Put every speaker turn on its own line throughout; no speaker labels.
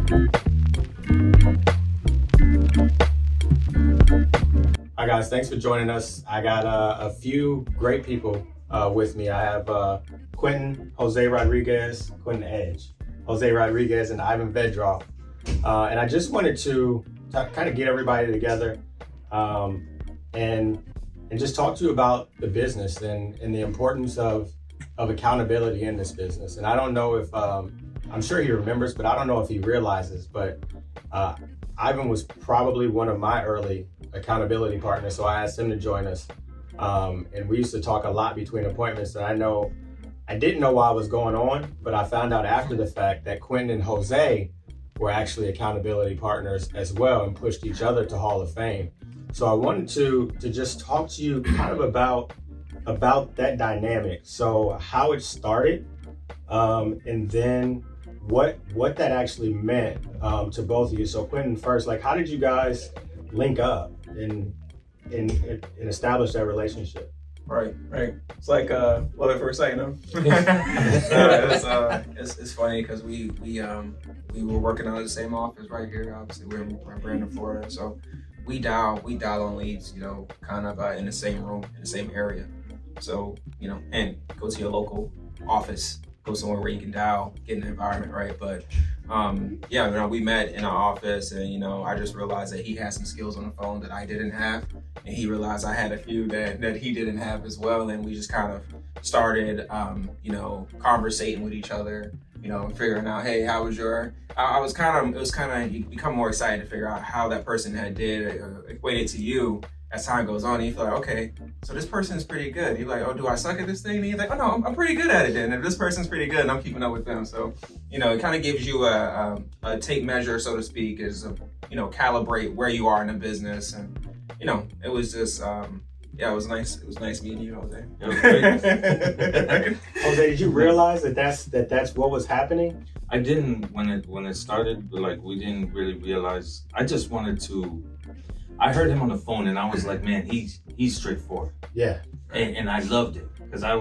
Hi guys, thanks for joining us. I got a few great people with me. I have Quinton, Jose Rodriguez, Quinton Edge, Jose Rodriguez, and Ivan Vedrov. And I just wanted to kind of get everybody together and just talk to you about the business and the importance of accountability in this business. And I don't know if, I'm sure he remembers, but I don't know if he realizes, but Ivan was probably one of my early accountability partners, so I asked him to join us. And we used to talk a lot between appointments, and I didn't know what was going on, but I found out after the fact that Quinton and Jose were actually accountability partners as well and pushed each other to Hall of Fame. So I wanted to just talk to you kind of about that dynamic. So how it started, and then what that actually meant to both of you. So Quinton first, like how did you guys link up and establish that relationship?
Right. It's like love at first sight, you know. It's funny because we were working out of the same office right here. Obviously, we're in Brandon, Florida, so we dial on leads, you know, kind of in the same room in the same area. So and go to your local office, go somewhere where you can dial, get in the environment, right? But we met in our office, and I just realized that he had some skills on the phone that I didn't have, and he realized I had a few that he didn't have as well, and we just kind of started conversating with each other, figuring out, hey, how was your? It was kind of you become more excited to figure out how that person equated to you as time goes on, and you feel like, okay, so this person is pretty good. You're like, oh, do I suck at this thing? And you're like, oh no, I'm pretty good at it then. If this person's pretty good and I'm keeping up with them. So, it kind of gives you a tape measure, so to speak, is, calibrate where you are in the business. And, it was just, it was nice. It was nice meeting you, Jose.
It was great. Jose, did you realize that's what was happening?
I didn't when it started, but like we didn't really realize. I just wanted to. I heard him on the phone and I was like, man, he's straightforward.
Yeah.
And I loved it because I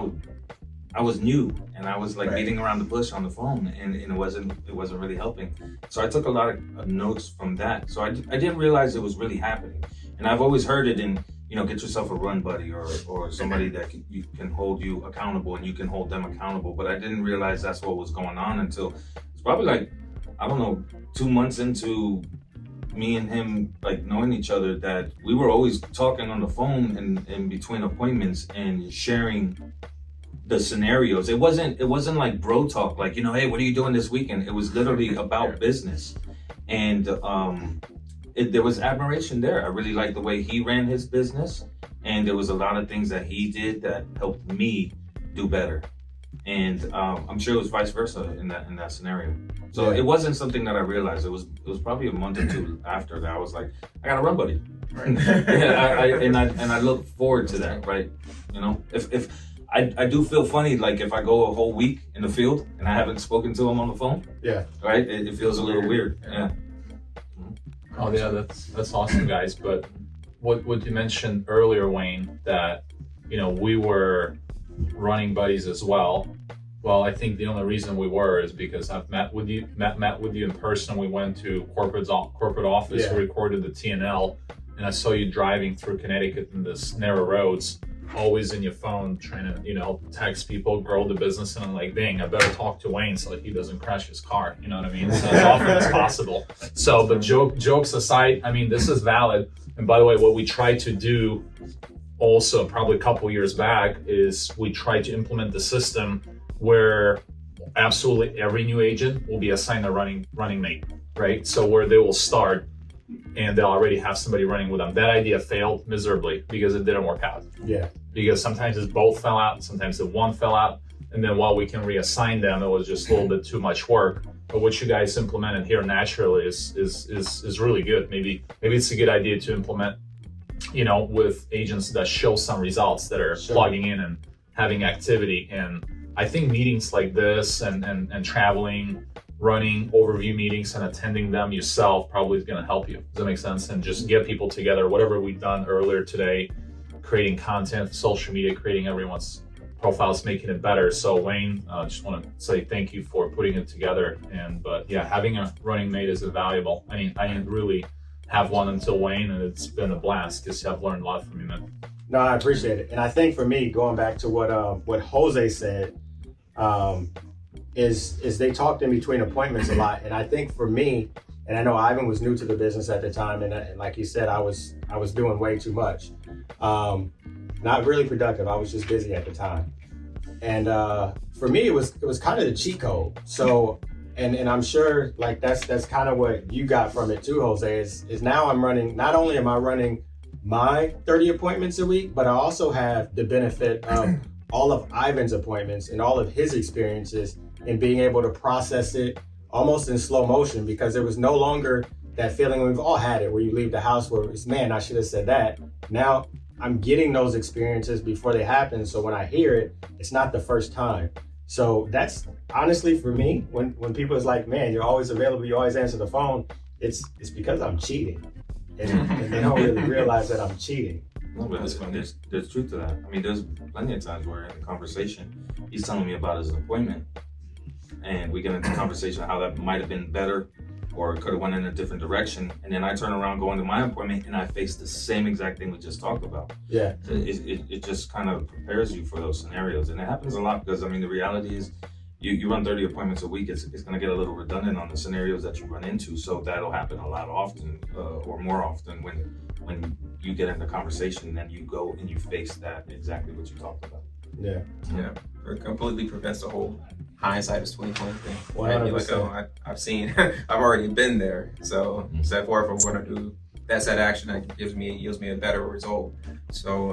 was new and I was like beating around the bush on the phone and it wasn't really helping. So I took a lot of notes from that. So I didn't realize it was really happening. And I've always heard it in, get yourself a run buddy or somebody that can hold you accountable and you can hold them accountable. But I didn't realize that's what was going on until it's probably like, I don't know, 2 months into me and him like knowing each other, that we were always talking on the phone and in between appointments and sharing the scenarios. It wasn't like bro talk, like, hey, what are you doing this weekend? It was literally about business. And there was admiration there. I really liked the way he ran his business, and there was a lot of things that he did that helped me do better. And I'm sure it was vice versa in that scenario. So It wasn't something that I realized. It was probably a month or two after that I was like, I got a run buddy. Right. I look forward to that, right? If I do feel funny, like if I go a whole week in the field and I haven't spoken to him on the phone.
Yeah.
Right. It feels a little weird. Yeah.
Oh yeah, that's awesome, guys. But what you mentioned earlier, Wayne, that we were running buddies as well. Well, I think the only reason we were is because I've met with you in person. We went to corporate office, We recorded the TNL, and I saw you driving through Connecticut in this narrow roads, always in your phone, trying to, text people, grow the business. And I'm like, dang, I better talk to Wayne so that he doesn't crash his car. You know what I mean? So as often as possible. So, but jokes aside, I mean, this is valid. And by the way, what we try to do also probably a couple years back is we try to implement the system where absolutely every new agent will be assigned a running mate, right? So where they will start and they'll already have somebody running with them. That idea failed miserably because it didn't work out.
Yeah.
Because sometimes it's both fell out, sometimes the one fell out, and then while we can reassign them, it was just a little bit too much work. But what you guys implemented here naturally is really good. Maybe it's a good idea to implement, with agents that show some results that are plugging in and having activity. And I think meetings like this and traveling, running overview meetings and attending them yourself probably is going to help you. Does that make sense? And just get people together, whatever we've done earlier today, creating content, social media, creating everyone's profiles, making it better. So Wayne, just want to say thank you for putting it together. But yeah, having a running mate is invaluable. I mean, I didn't really have one until Wayne, and it's been a blast because I've learned a lot from you, man.
No, I appreciate it. And I think for me, going back to what Jose said, is they talked in between appointments a lot. And I think for me, and I know Ivan was new to the business at the time, and like he said, I was doing way too much. Not really productive. I was just busy at the time. And for me, it was kind of the cheat code. So, and I'm sure like that's kind of what you got from it too, Jose, is now I'm running, not only am I running my 30 appointments a week, but I also have the benefit of all of Ivan's appointments and all of his experiences and being able to process it almost in slow motion, because there was no longer that feeling, we've all had it, where you leave the house where it's, man, I should have said that. Now I'm getting those experiences before they happen. So when I hear it, it's not the first time. So that's honestly for me, when people is like, man, you're always available, you always answer the phone, it's because I'm cheating. And they don't really realize that I'm cheating.
No, but there's truth to that. I mean, there's plenty of times where in the conversation, he's telling me about his appointment, and we get into conversation how that might have been better or could have went in a different direction, and then I turn around going to my appointment and I face the same exact thing we just talked about.
Yeah.
It just kind of prepares you for those scenarios, and it happens a lot because, I mean, the reality is you run 30 appointments a week, it's going to get a little redundant on the scenarios that you run into, so that'll happen a lot often or more often when you get into conversation, then you go and you face that exactly what you talked about.
Yeah.
Yeah. It completely prevents the whole hindsight is 20/20 thing.
100%.
Right? You're like, oh, I've seen, I've already been there. So step forward, if I'm going to do that's that action that yields me a better result. So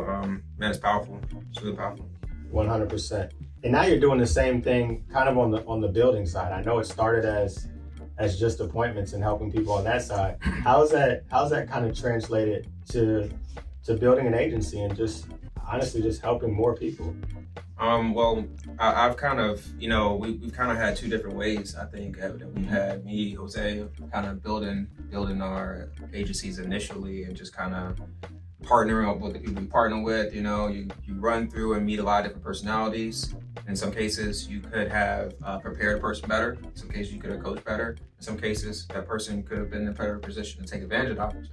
man, it's powerful. It's really powerful.
100%. And now you're doing the same thing kind of on the building side. I know it started as just appointments and helping people on that side. How's that kind of translated to building an agency and just honestly just helping more people?
Well, I've kind of, we've kind of had two different ways. I think that we've had me, Jose, kind of building our agencies initially and just kind of partnering up with the people you partner with. You run through and meet a lot of different personalities. In some cases, you could have prepared a person better. In some cases, you could have coached better. In some cases, that person could have been in a better position to take advantage of the opportunity.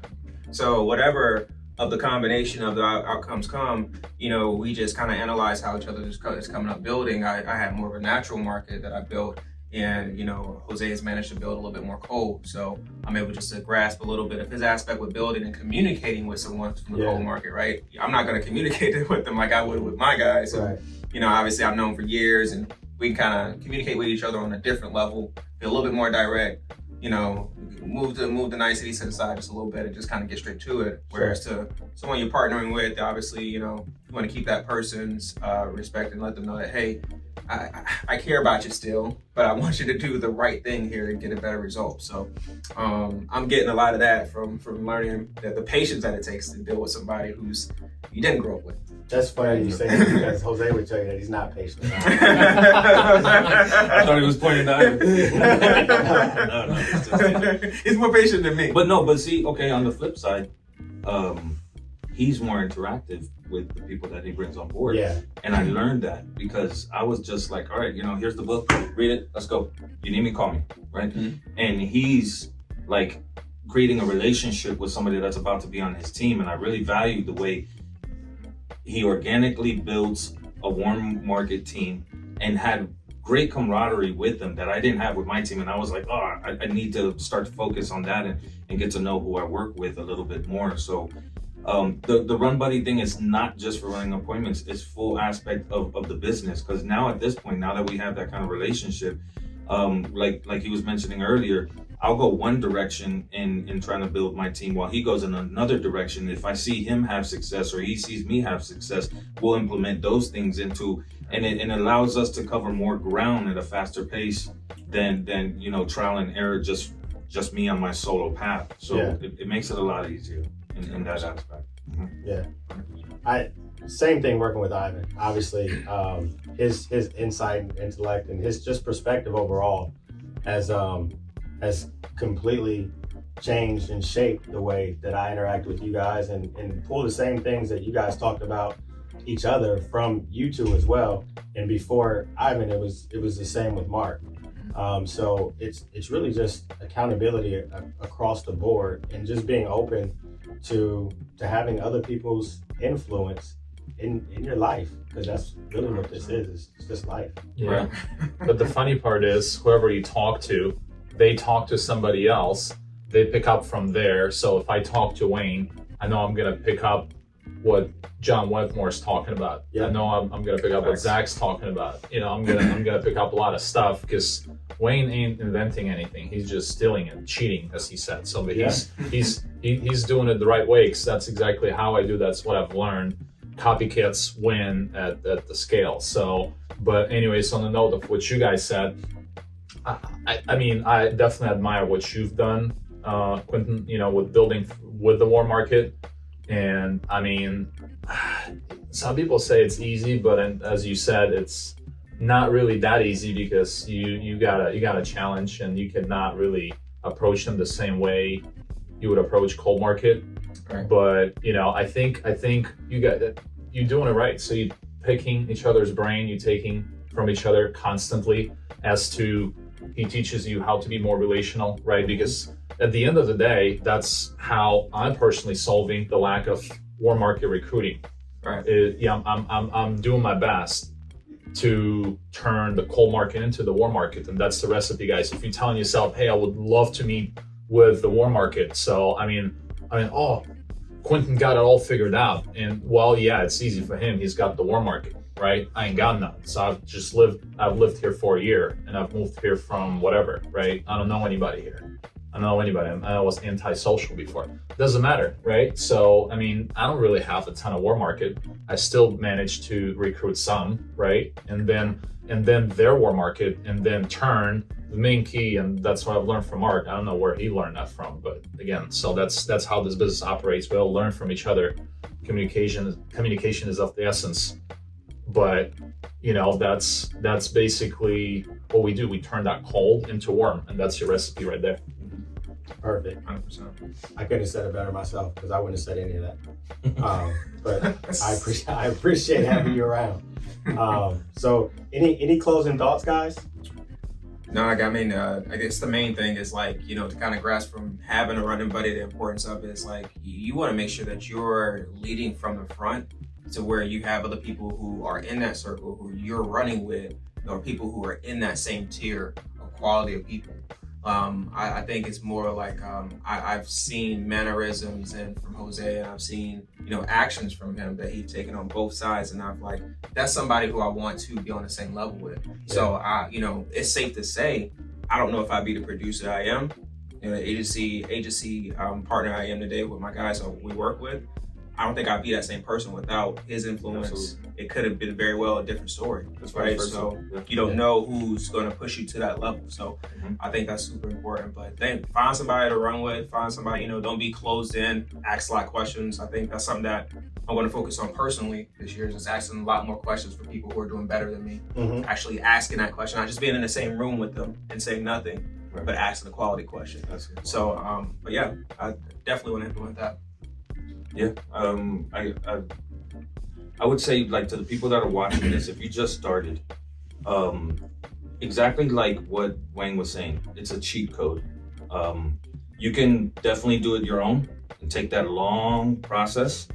So whatever of the combination of the outcomes come, we just kind of analyze how each other is coming up building. I have more of a natural market that I built, and Jose has managed to build a little bit more cold. So I'm able just to grasp a little bit of his aspect with building and communicating with someone from the cold market, right? I'm not going to communicate with them like I would with my guys. So,
Right.
Obviously I've known for years, and we can kind of communicate with each other on a different level, be a little bit more direct, move the niceties to the side just a little bit and just kind of get straight to it. Whereas to someone you're partnering with, obviously, you want to keep that person's respect and let them know that, hey, I care about you still, but I want you to do the right thing here and get a better result. So I'm getting a lot of that from learning the patience that it takes to deal with somebody who's you didn't grow up with.
That's funny you say that, because Jose would tell you that he's not patient.
I thought he was pointing out. No, it's just,
he's more patient than me.
But see, okay, on the flip side, he's more interactive with the people that he brings on board.
Yeah.
And I learned that because I was just like, all right, here's the book, read it, let's go. You need me, call me, right? Mm-hmm. And he's like creating a relationship with somebody that's about to be on his team. And I really value the way he organically builds a warm market team and had great camaraderie with them that I didn't have with my team. And I was like, I need to start to focus on that and get to know who I work with a little bit more. So the Run Buddy thing is not just for running appointments, it's full aspect of the business. Because now at this point, now that we have that kind of relationship, like he was mentioning earlier, I'll go one direction in trying to build my team while he goes in another direction. If I see him have success or he sees me have success, we'll implement those things into, and it allows us to cover more ground at a faster pace than trial and error, just me on my solo path. So it makes it a lot easier in that aspect. Mm-hmm.
Yeah. Same thing working with Ivan. Obviously, his insight and intellect and his just perspective overall has completely changed and shaped the way that I interact with you guys and pull the same things that you guys talked about each other from you two as well. And before Ivan, it was the same with Mark. So it's really just accountability across the board, and just being open to having other people's influence in your life, because that's really what this is. It's just life.
Yeah. But the funny part is, whoever you talk to, they talk to somebody else. They pick up from there. So if I talk to Wayne, I know I'm gonna pick up what John Wetmore's talking about.
Yeah.
I know I'm gonna pick up what Zach's talking about. You know, I'm gonna pick up a lot of stuff, because Wayne ain't inventing anything. He's just stealing and cheating, as he said. So but he's doing it the right way, because that's exactly how I do. That's what I've learned. Copycats win at the scale. So, but anyways, on the note of what you guys said, I mean, I definitely admire what you've done, Quinton, you know, with building with the war market. And I mean, some people say it's easy, but as you said, it's not really that easy, because you got a challenge, and you cannot really approach them the same way you would approach cold market.
Right.
But you know, I think you're doing it right. So you're picking each other's brain, you're taking from each other constantly, as to he teaches you how to be more relational, right? Because at the end of the day, that's how I'm personally solving the lack of war market recruiting.
Right.
I'm doing my best to turn the cold market into the war market, and that's the recipe, guys. If you're telling yourself, hey, I would love to meet with the war market, so I mean, oh, Quinton got it all figured out, and well, yeah, it's easy for him. He's got the war market, right? I ain't got none. So I've lived here for a year, and I've moved here from whatever, right? I don't know anybody here. I don't know anybody. I was antisocial before. Doesn't matter, right? So, I mean, I don't really have a ton of war market. I still managed to recruit some, right? And then their war market, and then turn the main key. And that's what I've learned from Mark. I don't know where he learned that from, but again, so that's how this business operates. We all learn from each other. Communication is of the essence. But you know, that's basically what we do. We turn that cold into warm, and that's your recipe right there.
Perfect.
100%.
I couldn't have said it better myself, because I wouldn't have said any of that. But I appreciate having you around. So any closing thoughts, guys?
No, I mean, I guess the main thing is, like, you know, to kind of grasp from having a running buddy, the importance of it is, like, you want to make sure that you're leading from the front, to where you have other people who are in that circle who you're running with, or people who are in that same tier of quality of people. I think it's more like, I've seen mannerisms and from Jose, and I've seen, you know, actions from him that he's taken on both sides, and I've like, that's somebody who I want to be on the same level with. Yeah. So you know, it's safe to say, I don't know if I'd be the producer I am, you know, agency partner I am today with my guys that we work with. I don't think I'd be that same person without his influence. Absolutely. It could have been very well a different story. That's right. So you don't know who's going to push you to that level. So I think that's super important. But then find somebody to run with, find somebody, you know, don't be closed in, ask a lot of questions. I think that's something that I'm going to focus on personally this year, just asking a lot more questions for people who are doing better than me. Actually asking that question, not just being in the same room with them and saying nothing, but asking a quality question. So, but yeah, I definitely want to implement that.
Yeah, I would say, like, to the people that are watching this, if you just started, exactly like what Wayne was saying, it's a cheat code. You can definitely do it your own and take that long process.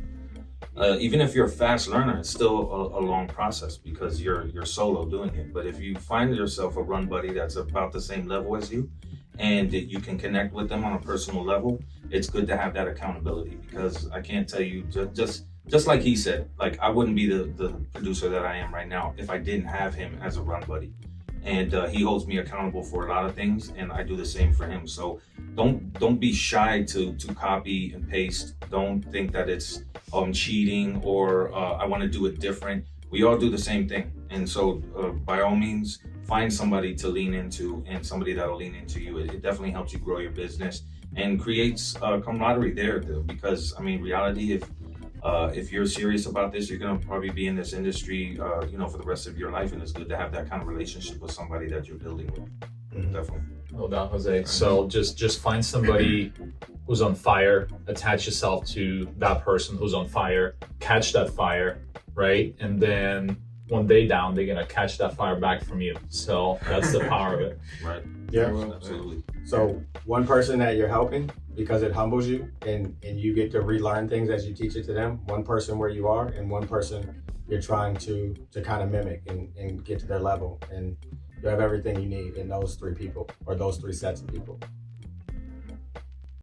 Even if you're a fast learner, it's still a long process, because you're solo doing it. But if you find yourself a run buddy that's about the same level as you, and that you can connect with them on a personal level, it's good to have that accountability. Because I can't tell you, just like he said, like, I wouldn't be the producer that I am right now if I didn't have him as a run buddy. And he holds me accountable for a lot of things, and I do the same for him. So don't be shy to copy and paste. Don't think that it's cheating or I want to do it different. We all do the same thing. And so by all means, find somebody to lean into, and somebody that'll lean into you. It definitely helps you grow your business and creates camaraderie there, because I mean, reality, if you're serious about this, you're gonna probably be in this industry, you know, for the rest of your life, and it's good to have that kind of relationship with somebody that you're building with. Definitely.
No doubt, Jose. So just find somebody who's on fire, attach yourself to that person who's on fire, catch that fire, right? And then when they down, they're gonna catch that fire back from you. So that's the power of it.
Right.
Yeah.
Absolutely.
So one person that you're helping because it humbles you and you get to relearn things as you teach it to them. One person where you are and one person you're trying to kind of mimic and get to their level. And you have everything you need in those three people or those three sets of people.